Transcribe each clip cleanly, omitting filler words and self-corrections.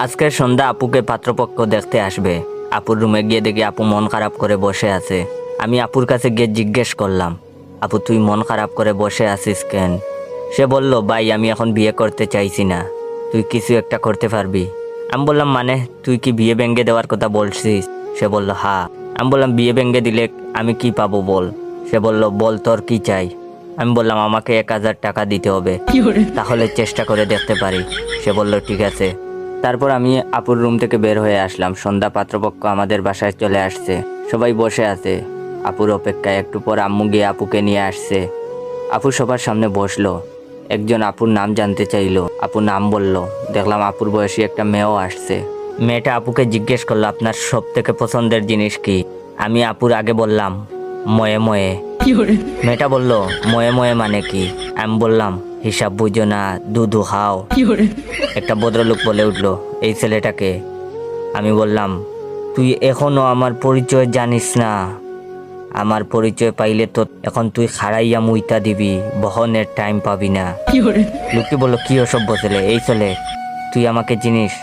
আজকের সন্ধ্যা আপুকে পাত্রপক্ষ দেখতে আসবে। আপুর রুমে গিয়ে দেখি আপু মন খারাপ করে বসে আছে। আমি আপুর কাছে গিয়ে জিজ্ঞেস করলাম, আপু তুই মন খারাপ করে বসে আছিস কেন? সে বলল, ভাই আমি এখন বিয়ে করতে চাইছি না, তুই কিছু একটা করতে পারবি? আমি বললাম, মানে তুই কি বিয়ে ভেঙে দেওয়ার কথা বলছিস? সে বলল, হ্যাঁ। আমি বললাম, বিয়ে ভেঙে দিলে আমি কি পাবো বল? সে বলল, বল তোর কি চাই? আমি বললাম, আমাকে 1000 টাকা দিতে হবে, তাহলে চেষ্টা করে দেখতে পারি। সে বলল, ঠিক আছে। তারপর আমি আপুর রুম থেকে বের হয়ে আসলাম। সন্ধ্যা পাত্রপক্ষ আমাদের বাসায় চলে আসছে, সবাই বসে আছে আপুর অপেক্ষায়। একটু পর আম্মু গিয়ে আপুকে নিয়ে আসছে। আপু সবার সামনে বসলো। একজন আপুর নাম জানতে চাইলো, আপু নাম বলল। দেখলাম আপুর বয়সী একটা মেয়েও আসছে। মেয়েটা আপুকে জিজ্ঞেস করলো, আপনার সব থেকে পছন্দের জিনিস কি? আমি আপুর আগে বললাম, ময়ে ময়ে। মেয়েটা বলল, ময়ে ময়ে মানে কি? আমি বললাম, হিসাব বুঝো না, দুধু খাও। একটা ভদ্রলোক বলে উঠলো, এই ছেলেটাকে? আমি বললাম, তুই এখনো আমার পরিচয় জানিস না? আমার পরিচয় পাইলে তো এখন তুই খাড়াইয়া মুইতা দিবি, বহনের টাইম পাবি না। লোকটি বলল, কি অসভ্য ছেলে, এই ছেলে তুই আমাকে চিনিস?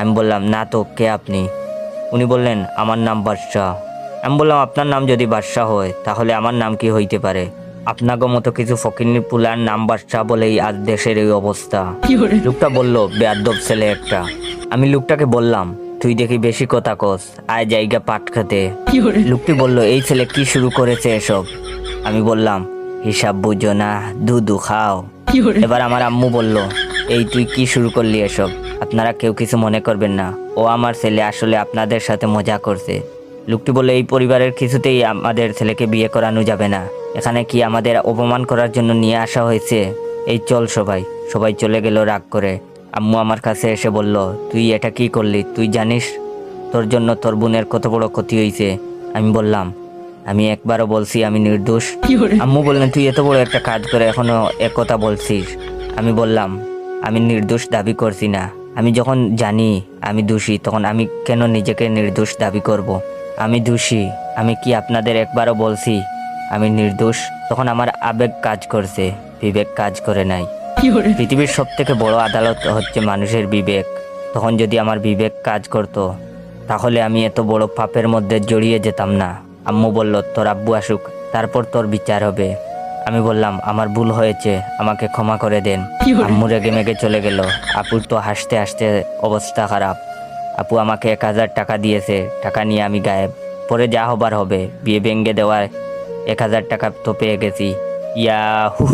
আমি বললাম, না তো, কে আপনি? উনি বললেন, আমার নাম বাদশাহ। আমি বললাম, আপনার নাম যদি বাদশাহ হয় তাহলে আমার নাম কি হইতে পারে? আপনাকে মতো কিছু ফকিন্নি পুলার নাম বাদশাহ বলেই আজ দেশের এই অবস্থা। লোকটা বলল, বেয়াদব ছেলে একটা। আমি লোকটাকে বললাম, তুই দেখি বেশি কথা কস, আয় জায়গা পাট খেতে। লোকটি বলল, এই ছেলে কি শুরু করেছে এসব? আমি বললাম, হিসাব বুঝো না, দুধু খাও। এবার আমার আম্মু বলল, এই তুই কি শুরু করলি এসব? আপনারা কেউ কিছু মনে করবেন না, ও আমার ছেলে, আসলে আপনাদের সাথে মজা করছে। লোকটি বলল, এই পরিবারের কিছুতেই আমাদের ছেলেকে বিয়ে করানো যাবে না। এখানে কি আমাদের অপমান করার জন্য নিয়ে আসা হয়েছে? এই চল সবাই। সবাই চলে গেল রাগ করে। আম্মু আমার কাছে এসে বলল, তুই এটা কি করলি? তুই জানিস তোর জন্য তোর বোনের কত বড় ক্ষতি হয়েছে? আমি বললাম, আমি একবারও বলছি আমি নির্দোষ? আম্মু বললেন, তুই এত বড় একটা কাজ করে এখনো একথা বলছিস? আমি বললাম, আমি নির্দোষ দাবি করছি না। আমি যখন জানি আমি দোষী, তখন আমি কেন নিজেকে নির্দোষ দাবি করব? আমি দোষী। আমি কি আপনাদের একবারও বলছি আমি নির্দোষ? তখন আমার আবেগ কাজ করছে, বিবেক কাজ করে নাই। পৃথিবীর সব থেকে বড় আদালত হচ্ছে মানুষের বিবেক। তখন যদি আমার বিবেক কাজ করত, তাহলে আমি এত বড় পাপের মধ্যে জড়িয়ে যেতাম না। আম্মু বলল, তোর আব্বু আসুক, তারপর তোর বিচার হবে। আমি বললাম, আমার ভুল হয়েছে, আমাকে ক্ষমা করে দেন। আম্মু রেগে মেগে চলে গেল। আপুর তো হাসতে হাসতে অবস্থা খারাপ। আপু আমাকে 1000 টাকা দিয়েছে, টাকা নিয়ে আমি গায়েব। পরে যা হবার হবে। বিয়ে ভেঙে দেওয়ার 1000 টাকা তো পেয়ে গেছি। ইয়াহু।